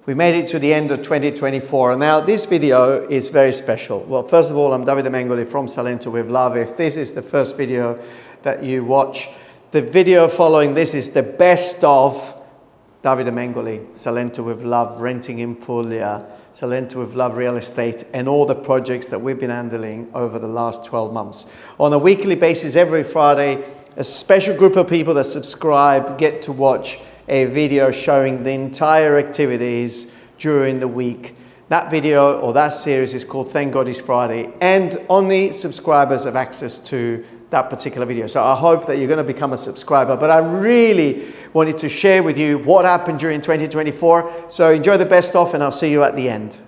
We made it to the end of 2024. Now, this video is very special. Well, first of all, I'm Davide Mengoli from Salento with Love. If this is the first video that you watch, the video following this is the best of Davide Mengoli, Salento with Love, renting in Puglia, Salento with Love real estate, and all the projects that we've been handling over the last 12 months. On a weekly basis, every Friday, a special group of people that subscribe get to watch a video showing the entire activities during the week. That video or that series is called Thank God It's Friday, and only subscribers have access to that particular video. So I hope that you're going to become a subscriber, but I really wanted to share with you what happened during 2024. So enjoy the best of, and I'll see you at the end.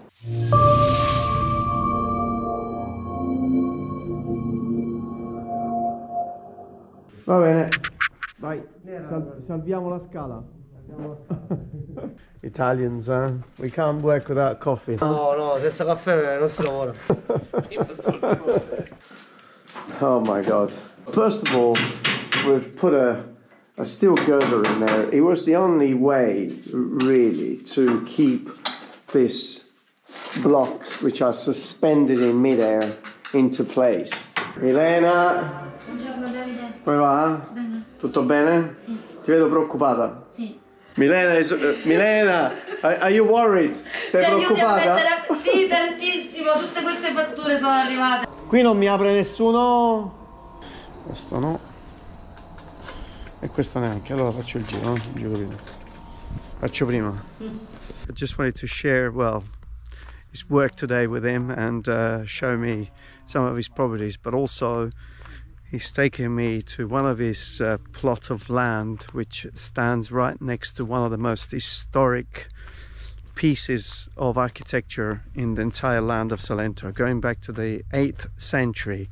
Va bene, vai, salviamo la scala. Italians, we can't work without coffee. No, senza caffè non si lavora. Oh my God. First of all, we've put a steel girder in there. It was the only way, really, to keep these blocks, which are suspended in midair, into place. Milena! Buongiorno Davide. Come va? Bene. Tutto bene? Sì. Ti vedo preoccupata. Sì. Milena, Milena, are you worried? Sei preoccupata? Sì, tantissimo. Tutte queste fatture sono arrivate. Qui non mi apre nessuno. Questo no. E questa neanche. Allora faccio il giro, il giro prima. Faccio prima. I just wanted to share, his work today with him and show me some of his properties, but also he's taken me to one of his plot of land which stands right next to one of the most historic pieces of architecture in the entire land of Salento, going back to the 8th century.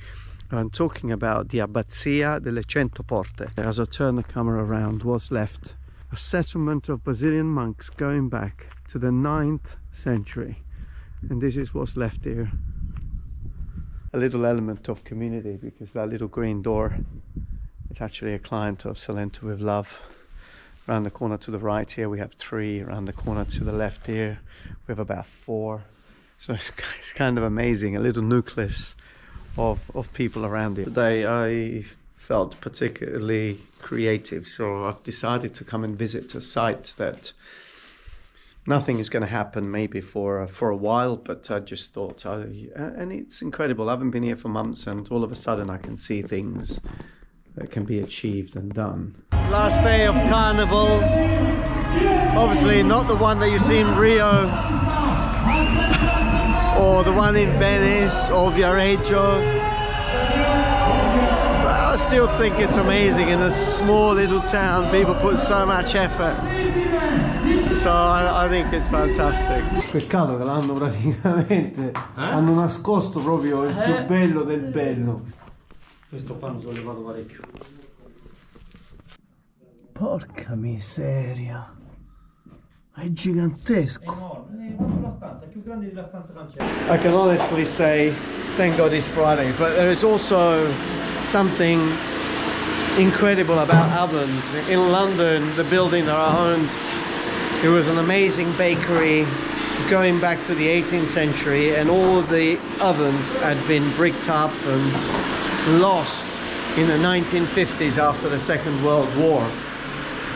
I'm talking about the Abbazia delle Cento Porte. As I turn the camera around, what's left? A settlement of Basilian monks going back to the 9th century. And this is what's left here. A little element of community, because that little green door, it's actually a client of Salento with Love. Around the corner to the right here we have 3, around the corner to the left here we have about 4. So it's kind of amazing, a little nucleus of people around it. Today I felt particularly creative, so I've decided to come and visit a site that nothing is going to happen maybe for a while, but I just thought, and it's incredible. I haven't been here for months, and all of a sudden I can see things that can be achieved and done. Last day of Carnival. Obviously not the one that you see in Rio, or the one in Venice, or Viareggio. But I still think it's amazing. In a small little town, people put so much effort. So I think it's fantastic. Peccato che l'hanno praticamente hanno nascosto proprio il più bello del bello. Questo qua mi sono levato parecchio. Porca miseria. È gigantesco. Enorme, è proprio la stanza, è più grande della stanza cancella. I can honestly say thank God it's Friday, but there is also something incredible about ovens. In London, the building that I owned, it was an amazing bakery going back to the 18th century, and all the ovens had been bricked up and lost in the 1950s after the Second World War.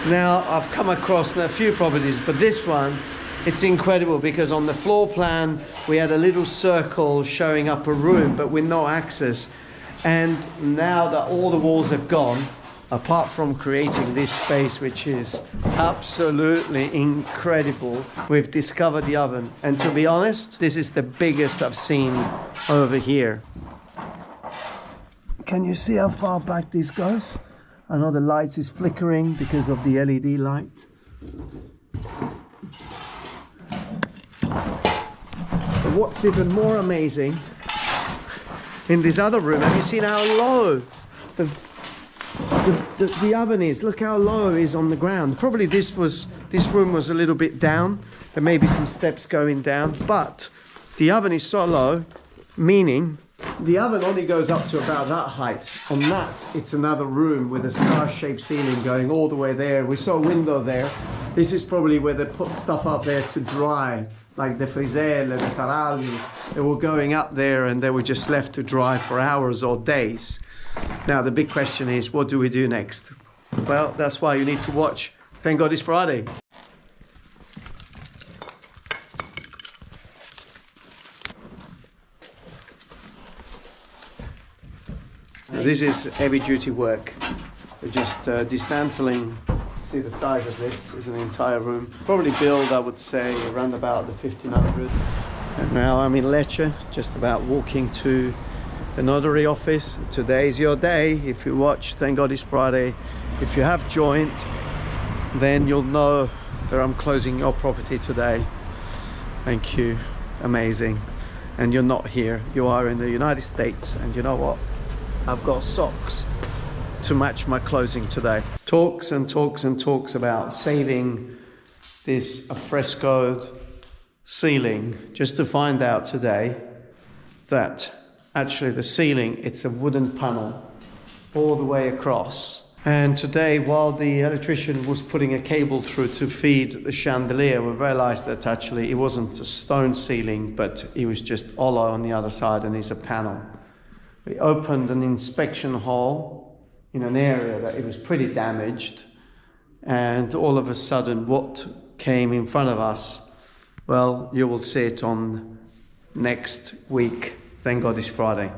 Now I've come across a few properties, but this one, it's incredible because on the floor plan we had a little circle showing up a room but with no access, and now that all the walls have gone, apart from creating this space which is absolutely incredible, we've discovered the oven, and to be honest, this is the biggest I've seen over here. Can you see how far back this goes? I know the light is flickering because of the LED light. But what's even more amazing, in this other room, have you seen how low the oven is? Look how low it is on the ground. Probably this room was a little bit down. There may be some steps going down, but the oven is so low, meaning The oven only goes up to about that height. On that, it's another room with a star-shaped ceiling going all the way there. We saw a window there. This is probably where they put stuff up there to dry, like the friselle, the taralli. They were going up there and they were just left to dry for hours or days. Now, the big question is, what do we do next? Well, that's why you need to watch Thank God It's Friday. Now, this is heavy duty work. We're just dismantling. See the size of this is an entire room. Probably build, I would say, around about the 1500. And now I'm in Lecce, just about walking to the notary office. Today is your day. If you watch Thank God It's Friday, if you have joined, then you'll know that I'm closing your property today. Thank you. Amazing. And you're not here. You are in the United States. And you know what? I've got socks to match my closing today. Talks and talks and talks about saving this frescoed ceiling, just to find out today that actually the ceiling, it's a wooden panel all the way across. And today, while the electrician was putting a cable through to feed the chandelier, we realized that actually it wasn't a stone ceiling, but it was just hollow on the other side and it's a panel. We opened an inspection hall in an area that it was pretty damaged, and all of a sudden what came in front of us, well, you will see it on next week. Thank God It's Friday.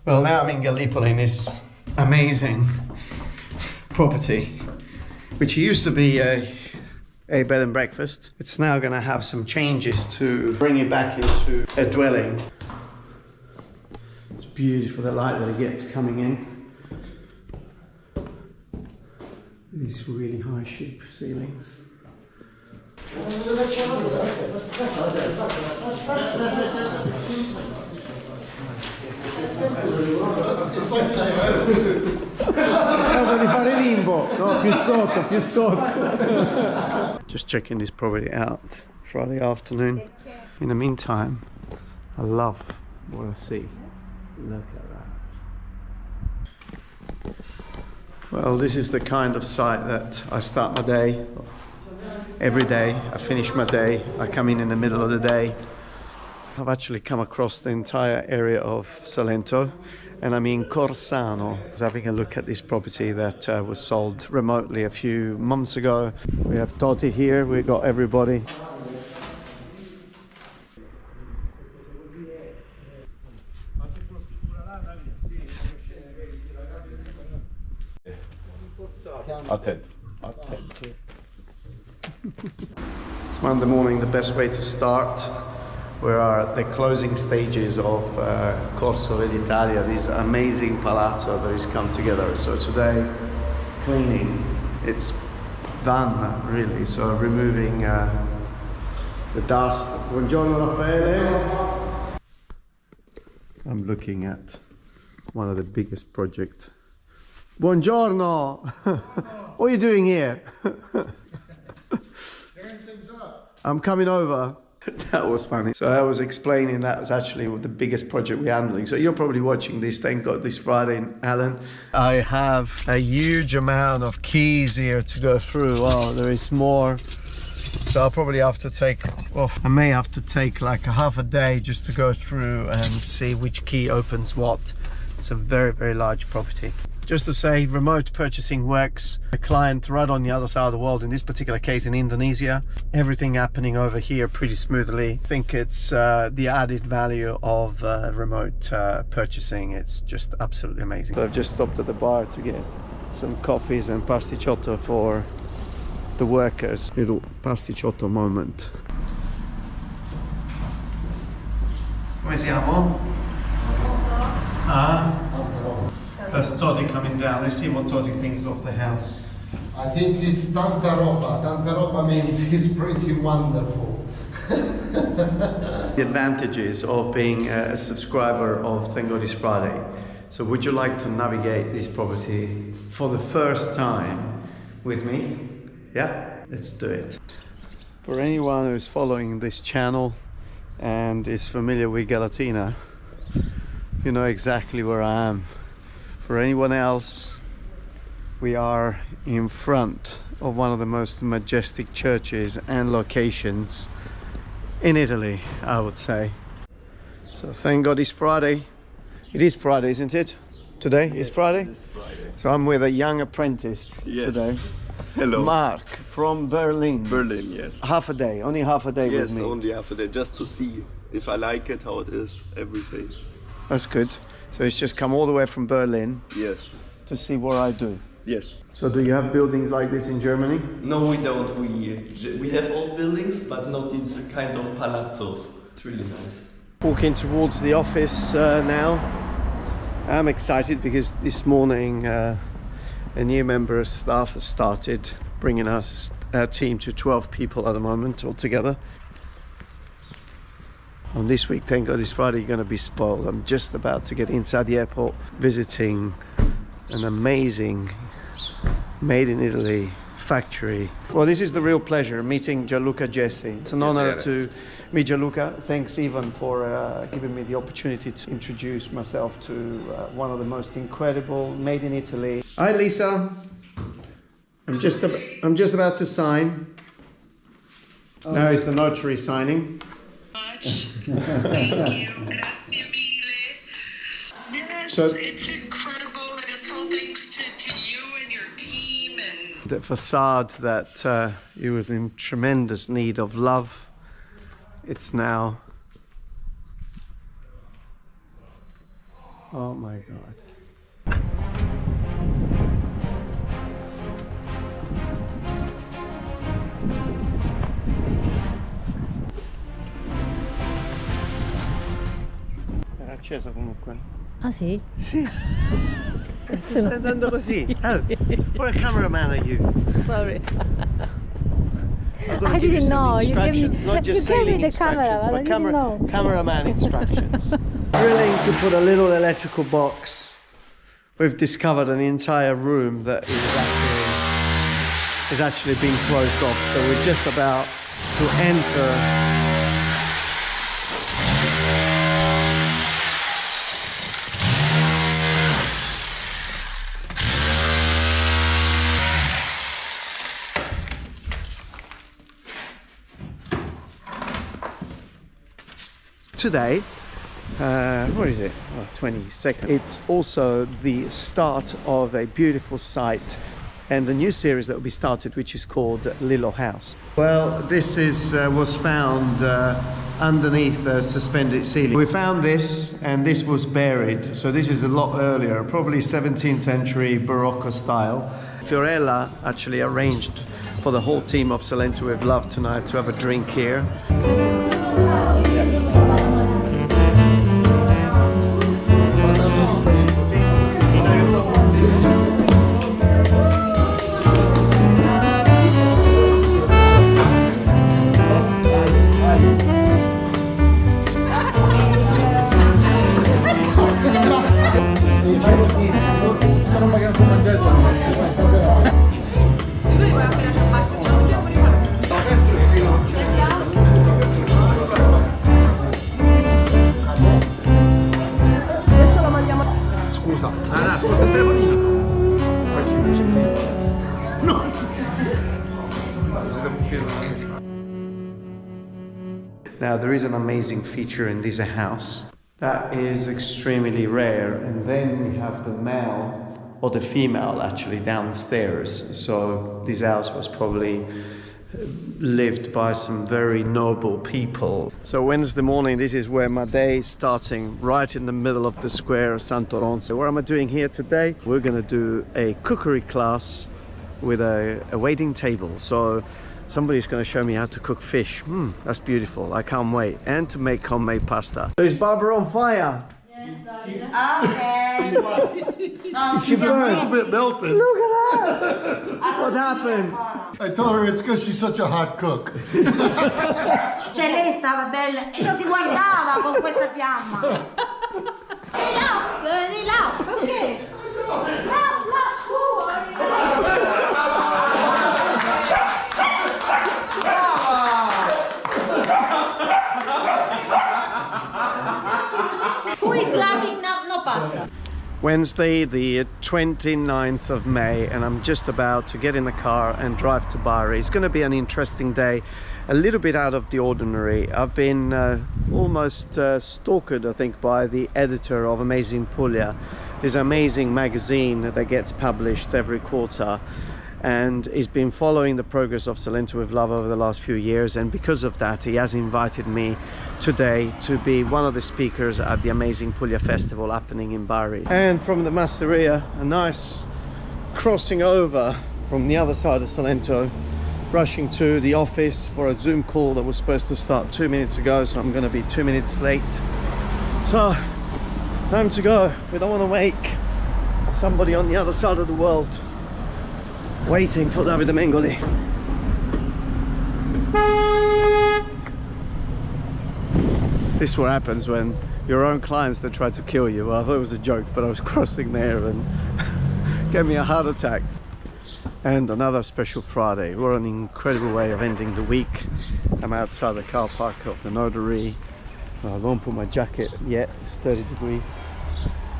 Well, now I'm in Gallipoli in this amazing property, which used to be a bed and breakfast. It's now going to have some changes to bring it back into a dwelling. It's beautiful, the light that it gets coming in. These really high shape ceilings. Voglio fare limbo, no, più sotto, più sotto. Just checking this property out Friday afternoon. In the meantime, I love what I see. Look at that. Well, this is the kind of site that I start my day. Every day, I finish my day, I come in the middle of the day. I've actually come across the entire area of Salento, and I'm in Corsano. I was having a look at this property that was sold remotely a few months ago. We have Totti here, we got everybody. Attend. It's Monday morning, the best way to start. We are at the closing stages of Corso d'Italia, this amazing palazzo that has come together. So today, cleaning, it's done really. So removing the dust. Buongiorno Raffaele. I'm looking at one of the biggest projects. Buongiorno! What are you doing here? I'm coming over. That was funny. So I was explaining that was actually the biggest project we're handling. So you're probably watching this, thank God, this Friday, Alan. I have a huge amount of keys here to go through. Oh, there is more. So I'll probably have to take, well, I may have to take like a half a day just to go through and see which key opens what. It's a very, very large property. Just to say, remote purchasing works. A client right on the other side of the world, in this particular case in Indonesia. Everything happening over here pretty smoothly. I think it's the added value of remote purchasing. It's just absolutely amazing. So I've just stopped at the bar to get some coffees and pasticciotto for the workers. Little pasticciotto moment. Come siamo? Ah? That's Toddy coming down. Let's see what Toddy thinks of the house. I think it's tanta roba. Tanta roba means it's pretty wonderful. The advantages of being a subscriber of Thank God It's Friday. So would you like to navigate this property for the first time with me? Yeah, let's do it. For anyone who's following this channel and is familiar with Galatina, you know exactly where I am. For anyone else, we are in front of one of the most majestic churches and locations in Italy, I would say. So thank God it's Friday. It is Friday, isn't it? Today is Friday? It is Friday. So I'm with a young apprentice today. Hello. Mark from Berlin. Berlin, yes. Half a day, only half a day with Yes, me. only half a day, just to see if I like it, how it is, everything. That's good. So he's just come all the way from Berlin Yes. to see what I do. Yes. So do you have buildings like this in Germany? No, we don't. We have old buildings, but not these kind of palazzos. It's really nice. Walking towards the office now. I'm excited because this morning a new member of staff has started, bringing us our team to 12 people at the moment altogether. On this week, thank God it's Friday, you're going to be spoiled. I'm just about to get inside the airport, visiting an amazing made in Italy factory. Well, this is the real pleasure, meeting Gianluca Gessi. It's an honor to meet Gianluca. Thanks Ivan for giving me the opportunity to introduce myself to one of the most incredible made in Italy. Hi Lisa, I'm just about to sign. Now is the notary signing. Thank you, grazie mille. Yes, So- it's incredible, and it's all thanks to you and your team. And The facade that he was in tremendous need of love, it's now, oh my God. Era acceso comunque. Ah sì? Sì. Stai andando così. Oh, what a cameraman are you? Sorry. I'm gonna I give you didn't some know. You gave me, instructions, not you just gave sailing me the camera, instructions, but I but didn't know. cameraman instructions. Drilling to put a little electrical box. We've discovered an entire room that is actually being closed off. So we're just about to enter. Today, what is it? Oh, 22nd. It's also the start of a beautiful site and the new series that will be started, which is called Lilo House. Well, this was found underneath the suspended ceiling. We found this, and this was buried. So this is a lot earlier, probably 17th century Barocco style. Fiorella actually arranged for the whole team of Salento with Love tonight to have a drink here. Now there is an amazing feature in this house that is extremely rare, and then we have the male or the female actually downstairs. So this house was probably lived by some very noble people. So Wednesday morning, this is where my day is starting, right in the middle of the square of Santo Ronzo. What am I doing here today? We're gonna do a cookery class with a waiting table. So somebody's going to show me how to cook fish. That's beautiful. I can't wait. And to make homemade pasta. So is Barbara on fire? Ok. No, She burned. A bit melted. Look at that! What happened? I told her it's because she's such a hot cook. Cioè lei stava bella e si guardava con questa fiamma. Di là, ok. Who is laughing? No pasta. Wednesday, the 29th of May, and I'm just about to get in the car and drive to Bari. It's going to be an interesting day, a little bit out of the ordinary. I've been almost stalked, I think, by the editor of Amazing Puglia, this amazing magazine that gets published every quarter, and he's been following the progress of Salento with love over the last few years, and because of that he has invited me today to be one of the speakers at the Amazing Puglia Festival happening in Bari. And from the Masseria, a nice crossing over from the other side of Salento, rushing to the office for a Zoom call that was supposed to start 2 minutes ago, so I'm going to be 2 minutes late. So time to go. We don't want to wake somebody on the other side of the world waiting for Davide Mengoli. This is what happens when your own clients that try to kill you. Well, I thought it was a joke, but I was crossing there and gave me a heart attack. And another special Friday. What an incredible way of ending the week. I'm outside the car park of the notary. I won't put my jacket yet, it's 30 degrees.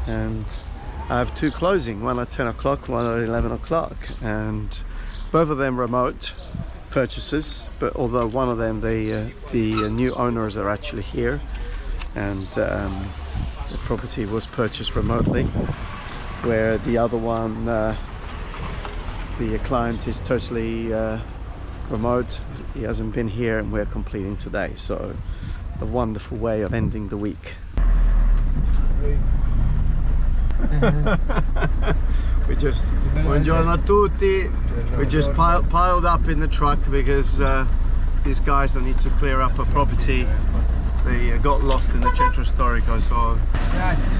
And I have two closing, one at 10 o'clock, one at 11 o'clock, and both of them remote purchases, but although one of them, the new owners are actually here, and the property was purchased remotely, where the other one, the client is totally remote. He hasn't been here, and we're completing today. So a wonderful way of ending the week. Buongiorno a tutti. We just piled up in the truck because these guys that need to clear up a property, they got lost in the centro storico, so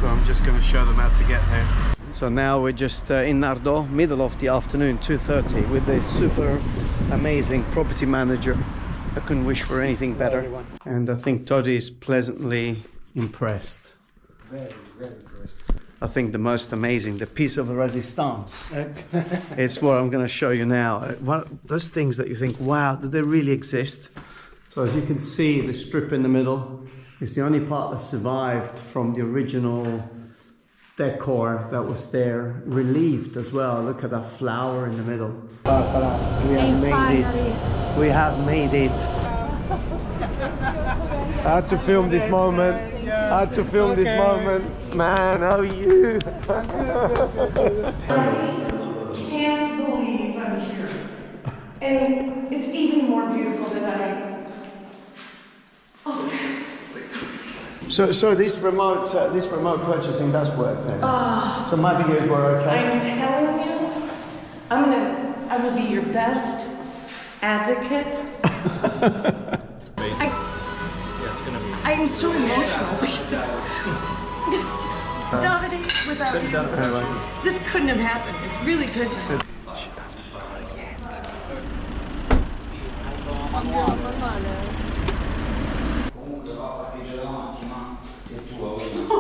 I'm just going to show them how to get there. So now we're just in Nardò, middle of the afternoon, 2:30, with this super amazing property manager. I couldn't wish for anything better, and I think Todi is pleasantly impressed. Very, very impressed. I think the most amazing, the piece of resistance. It's what I'm going to show you now. Those things that you think, wow, do they really exist? So as you can see, the strip in the middle is the only part that survived from the original decor that was there, relieved as well. Look at that flower in the middle. We have made it. We have made it. I had to film this moment. I had to film this moment. Man, how are you? I can't believe I'm here. And it's even more beautiful than So this remote purchasing does work then. So my videos were okay. I'm telling you, I will be your best advocate. I'm so emotional because Davide, without you, this couldn't have happened. It really couldn't have.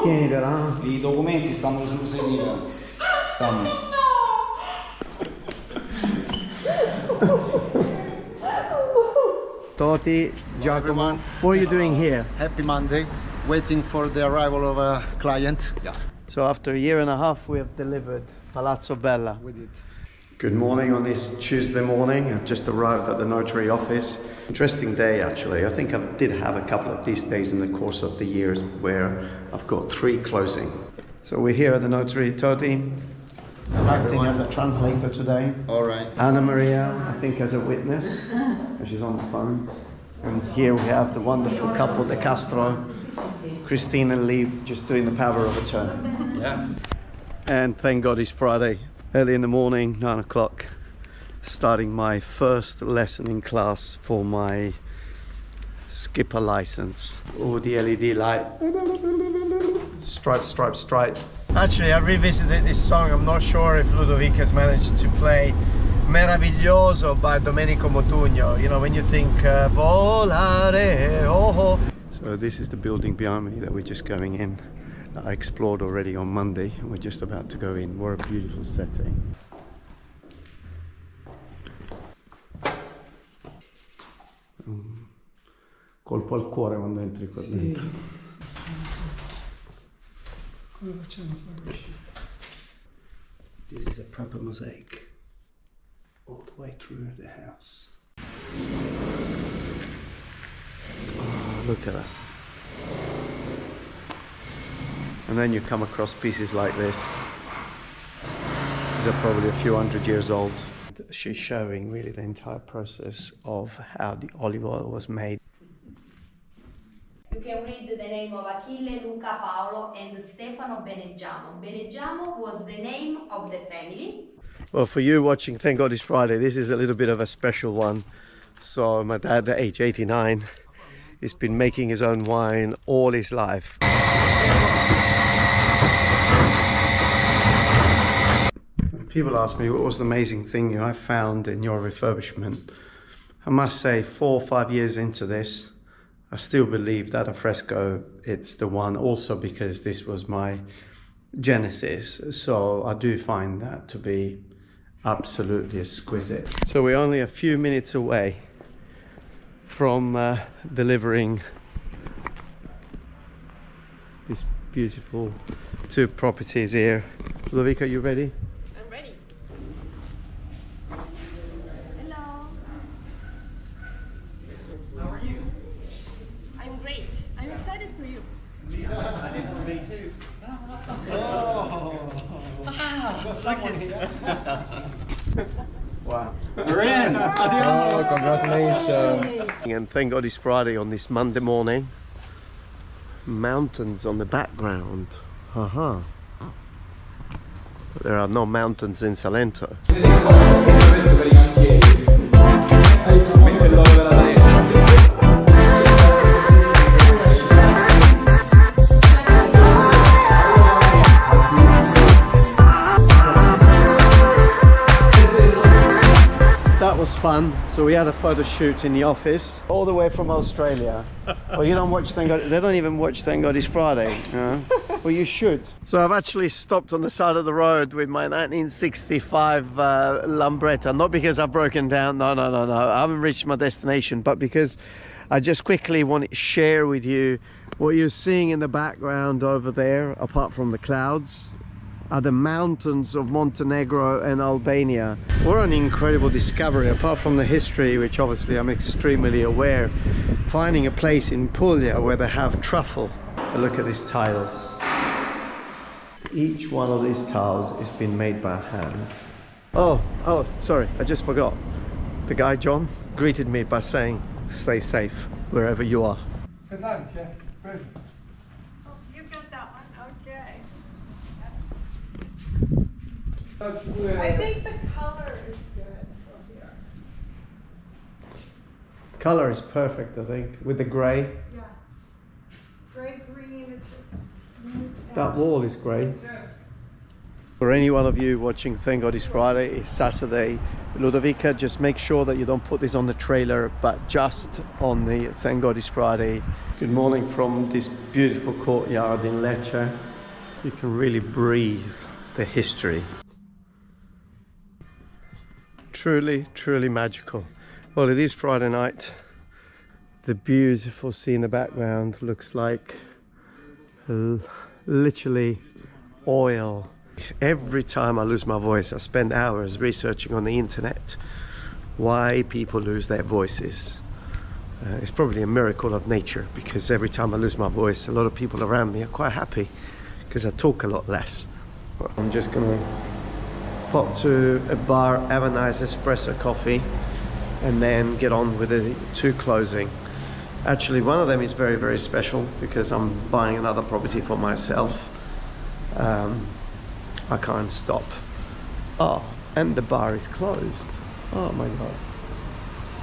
Tienitela. I documenti stanno sul sedile. Stanno. Toti, Giacomo, what are you doing here? Happy Monday. Waiting for the arrival of a client. Yeah. So after a year and a half, we have delivered Palazzo Bella. We did. Good morning on this Tuesday morning. I've just arrived at the notary office. Interesting day actually. I think I did have a couple of these days in the course of the years where I've got 3 closing. So we're here at the notary. Toti, I'm acting as a translator today. All right. Anna Maria, I think, as a witness. She's on the phone. And here we have the wonderful couple, De Castro, Christine and Lee, just doing the power of attorney. Yeah. And thank God it's Friday. Early in the morning, 9 o'clock, starting my first lesson in class for my skipper license. Oh, the LED light. Stripe, stripe, stripe. Actually, I revisited this song. I'm not sure if Ludovica's managed to play Meraviglioso by Domenico Modugno. You know, when you think volare, oh. So this is the building behind me that we're just going in. I explored already on Monday. We're just about to go in. What a beautiful setting. Colpo al cuore quando entri qua dentro. This is a proper mosaic all the way through the house. Oh, look at that. And then you come across pieces like this. These are probably a few hundred years old. She's showing really the entire process of how the olive oil was made. You can read the name of Achille, Luca, Paolo and Stefano Beneggiamo. Beneggiamo was the name of the family. Well, for you watching Thank God It's Friday, this is a little bit of a special one. So my dad, at age 89, he's been making his own wine all his life. People ask me what was the amazing thing I found in your refurbishment. I must say 4 or 5 years into this, I still believe that a fresco, it's the one, also because this was my genesis. So I do find that to be absolutely exquisite. So we're only a few minutes away from delivering these beautiful 2 properties here. Ludovica, you ready? I'm ready. How are you? I'm great. I'm excited for you. Excited for me too. Wow. We're in. Oh, congratulations. And thank God it's Friday on this Monday morning. Mountains on the background. Haha. There are no mountains in Salento. That was fun. So we had a photo shoot in the office, all the way from Australia. Well, you don't watch Thank God. They don't even watch Thank God It's Friday. Well, you should. So I've actually stopped on the side of the road with my 1965 Lambretta. Not because I've broken down. No. I haven't reached my destination, but because I just quickly want to share with you what you're seeing in the background over there, apart from the clouds, are the mountains of Montenegro and Albania. What an incredible discovery, apart from the history, which obviously I'm extremely aware. Finding a place in Puglia where they have truffle. Look at these tiles. Each one of these tiles has been made by hand. Oh, sorry, I just forgot. The guy, John, greeted me by saying, stay safe wherever you are. Thanks, yeah. Perfect. Oh, you got that one, okay. I think the color is good from here. Color is perfect, I think, with the grey. Yeah. Gray, green, it's just... That wall is grey. For any one of you watching Thank God It's Friday, it's Saturday. Ludovica, just make sure that you don't put this on the trailer, but just on the Thank God It's Friday. Good morning from this beautiful courtyard in Lecce. You can really breathe the history. Truly, truly magical. Well, it is Friday night. The beautiful sea in the background looks like literally oil. Every time I lose my voice, I spend hours researching on the internet why people lose their voices. It's probably a miracle of nature, because every time I lose my voice, a lot of people around me are quite happy because I talk a lot less. I'm just gonna pop to a bar, have a nice espresso coffee, and then get on with the 2 closing. Actually, one of them is very, very special because I'm buying another property for myself. I can't stop. Oh, and the bar is closed. Oh my God.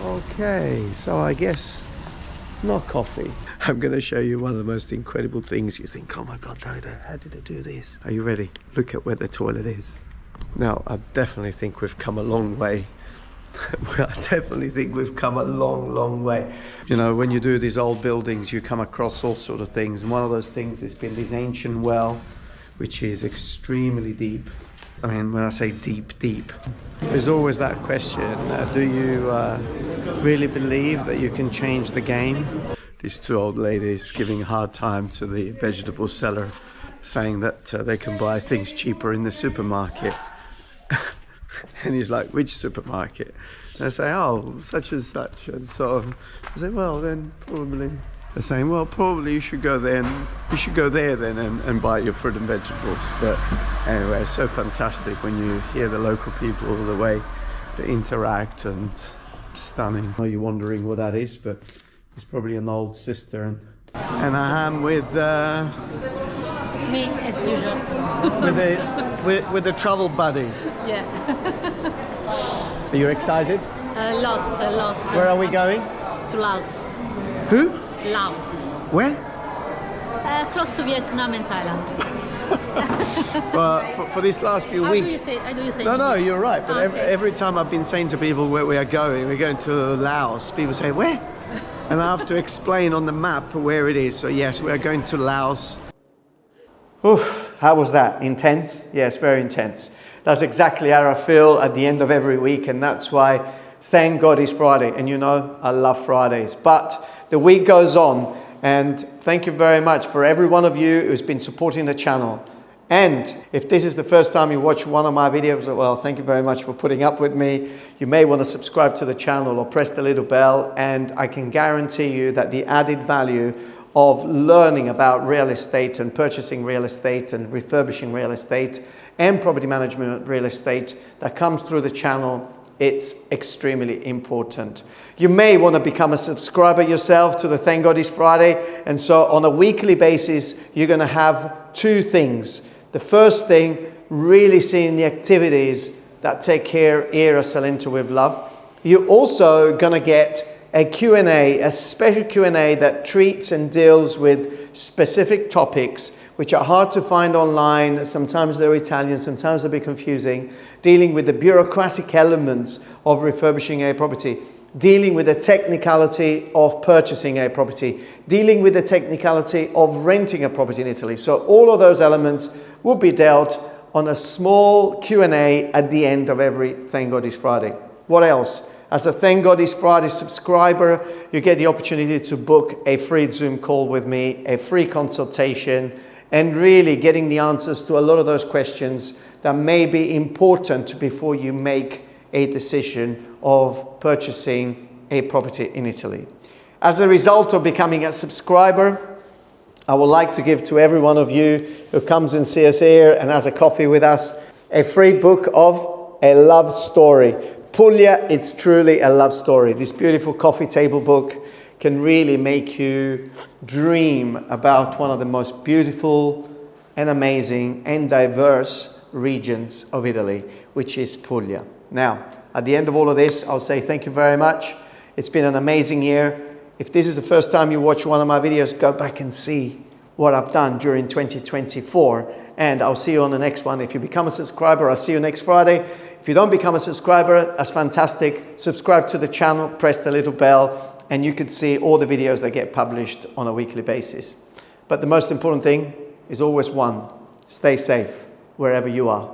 Okay, so I guess no coffee. I'm going to show you one of the most incredible things. You think, oh my God, Davide, how did they do this? Are you ready? Look at where the toilet is. Now, I definitely think we've come a long way. I definitely think we've come a long, long way. You know, when you do these old buildings, you come across all sort of things. And one of those things has been this ancient well, which is extremely deep. I mean, when I say deep, deep, there's always that question, do you really believe that you can change the game? These two old ladies giving a hard time to the vegetable seller, saying that they can buy things cheaper in the supermarket. And he's like, which supermarket? And I say, oh, such and such. And so I say, well, then probably. They're saying, well, probably you should go there then and buy your fruit and vegetables. But anyway, it's so fantastic when you hear the local people, the way they interact, and stunning. Are you wondering what that is? But it's probably an old cistern. And I am with me as usual. with the travel buddy. Yeah. Are you excited? A lot. Where are we going? To Laos. Who? Laos. Where? Close to Vietnam and Thailand. Well, for these last few weeks. How do you say? No, English? you're right. But Okay. every time I've been saying to people where we are going, we're going to Laos. People say, where? And I have to explain on the map where it is. So yes, we are going to Laos. Oof, how was that? Intense? Yes, very intense. That's exactly how I feel at the end of every week, and that's why, thank God, it's Friday. And you know, I love Fridays. But the week goes on, and thank you very much for every one of you who's been supporting the channel. And if this is the first time you watch one of my videos, well, thank you very much for putting up with me. You may want to subscribe to the channel or press the little bell, and I can guarantee you that the added value of learning about real estate and purchasing real estate and refurbishing real estate and property management real estate that comes through the channel, it's extremely important. You may want to become a subscriber yourself to the Thank God It's Friday. And so on a weekly basis, you're going to have two things. The first thing, really seeing the activities that take care here at Salento with Love. You're also going to get a Q&A, a special Q&A that treats and deals with specific topics which are hard to find online. Sometimes they're Italian, sometimes they're a bit confusing, dealing with the bureaucratic elements of refurbishing a property, dealing with the technicality of purchasing a property, dealing with the technicality of renting a property in Italy. So all of those elements will be dealt on a small Q&A at the end of every Thank God It's Friday. What else? As a Thank God It's Friday subscriber, you get the opportunity to book a free Zoom call with me, a free consultation, and really getting the answers to a lot of those questions that may be important before you make a decision of purchasing a property in Italy. As a result of becoming a subscriber, I would like to give to every one of you who comes and sees us here and has a coffee with us, a free book of a love story. Puglia, it's truly a love story. This beautiful coffee table book can really make you dream about one of the most beautiful and amazing and diverse regions of Italy, which is Puglia. Now, at the end of all of this, I'll say thank you very much. It's been an amazing year. If this is the first time you watch one of my videos, go back and see what I've done during 2024. And I'll see you on the next one. If you become a subscriber, I'll see you next Friday. If you don't become a subscriber, that's fantastic. Subscribe to the channel, press the little bell, and you can see all the videos that get published on a weekly basis. But the most important thing is always one: stay safe wherever you are.